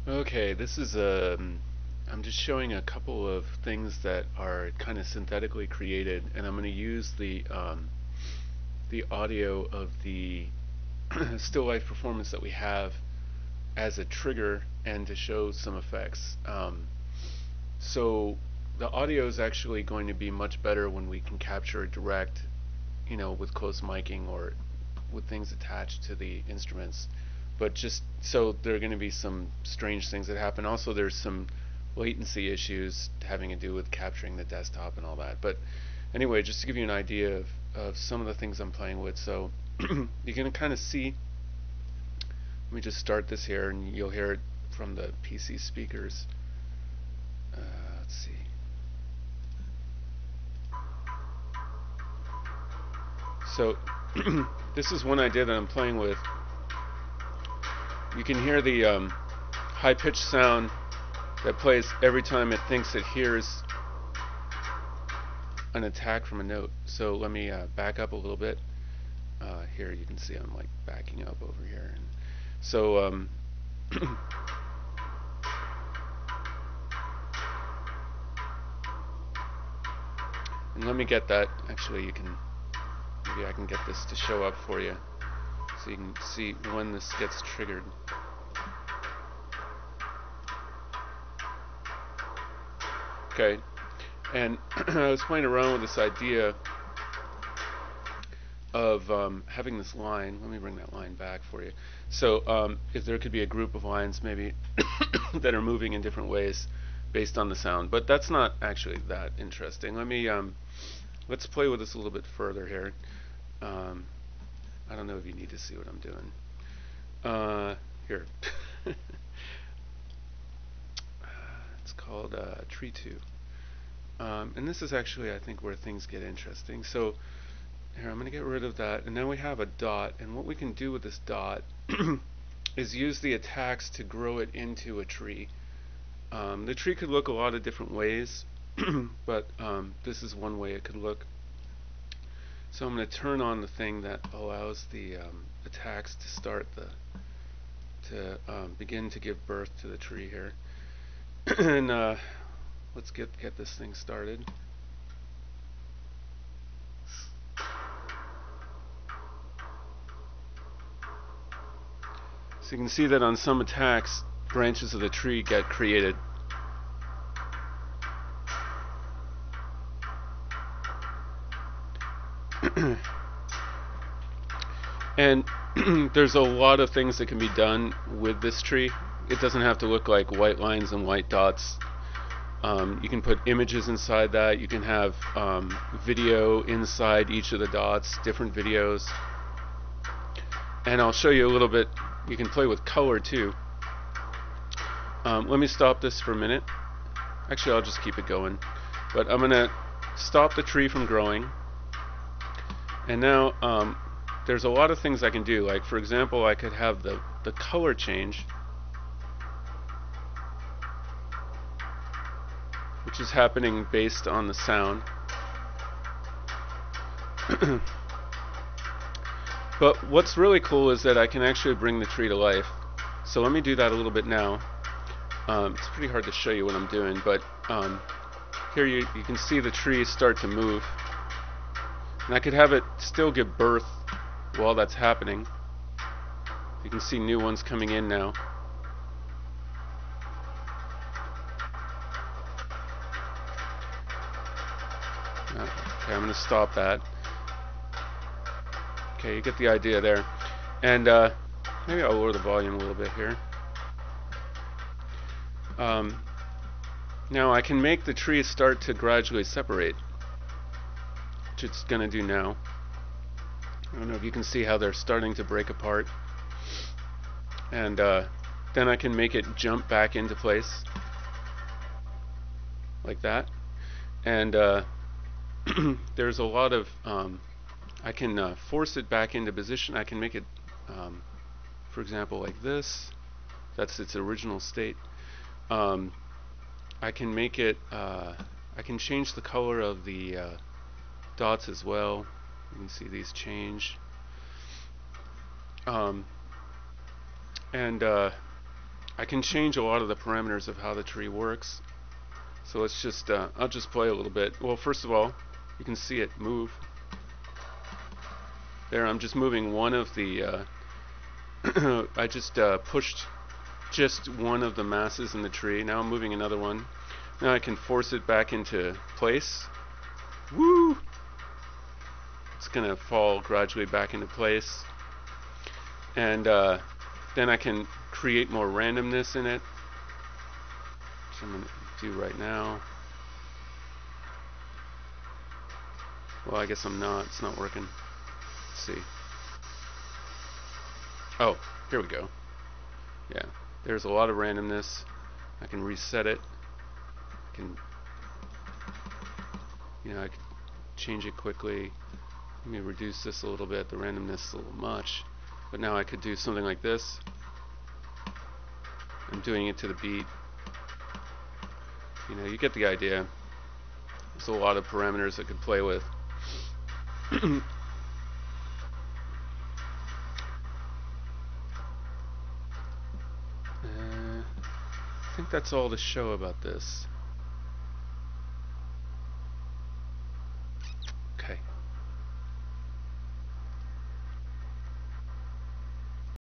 Okay, this is I'm just showing a couple of things that are kind of synthetically created, and I'm going to use the audio of the still life performance that we have as a trigger and to show some effects. So the audio is actually going to be much better when we can capture it direct, with close miking or with things attached to the instruments. But just so there are going to be some strange things that happen. Also, there's some latency issues having to do with capturing the desktop and all that. But anyway, just to give you an idea of some of the things I'm playing with. So you can kind of see. Let me just start this here, and you'll hear it from the PC speakers. Let's see. So this is one idea that I'm playing with. You can hear the high-pitched sound that plays every time it thinks it hears an attack from a note. So let me back up a little bit. Here you can see I'm like backing up over here. And so and let me get that. Actually, maybe I can get this to show up for you so you can see when this gets triggered. Okay, and I was playing around with this idea of having this line. Let me bring that line back for you. So if there could be a group of lines maybe that are moving in different ways based on the sound, but that's not actually that interesting. Let's play with this a little bit further here. I don't know if you need to see what I'm doing. Here. It's called Tree 2. And this is actually, I think, where things get interesting. So here, I'm going to get rid of that. And now we have a dot. And what we can do with this dot is use the attacks to grow it into a tree. The tree could look a lot of different ways, but this is one way it could look. So I'm going to turn on the thing that allows the attacks to start to begin to give birth to the tree here. And let's get this thing started. So you can see that on some attacks, branches of the tree get created. And there's a lot of things that can be done with this tree. It doesn't have to look like white lines and white dots. You can put images inside that. You can have video inside each of the dots, different videos. And I'll show you a little bit. You can play with color too. Let me stop this for a minute. Actually, I'll just keep it going. But I'm going to stop the tree from growing. And now there's a lot of things I can do. Like, for example, I could have the color change, which is happening based on the sound. But what's really cool is that I can actually bring the tree to life. So let me do that a little bit now. It's pretty hard to show you what I'm doing, but here you can see the tree start to move. And I could have it still give birth while that's happening. You can see new ones coming in now. Okay, I'm going to stop that. Okay, you get the idea there. And maybe I'll lower the volume a little bit here. Now I can make the tree start to gradually separate, which it's going to do now. I don't know if you can see how they're starting to break apart. And then I can make it jump back into place like that. And there's a lot of I can force it back into position. I can make it for example like this. That's its original state. I can make it I can change the color of the dots as well. You can see these change. And I can change a lot of the parameters of how the tree works. So let's just, I'll just play a little bit. Well, first of all, you can see it move. There, I'm just moving one of the, I just pushed just one of the masses in the tree. Now I'm moving another one. Now I can force it back into place. Woo! It's going to fall gradually back into place. And then I can create more randomness in it, which I'm going to do right now. Well, I guess I'm not. It's not working. Let's see. Oh, here we go. Yeah, there's a lot of randomness. I can reset it. I can, I can change it quickly. Let me reduce this a little bit. The randomness is a little much. But now I could do something like this. I'm doing it to the beat. You get the idea. There's a lot of parameters I could play with. I think that's all to show about this.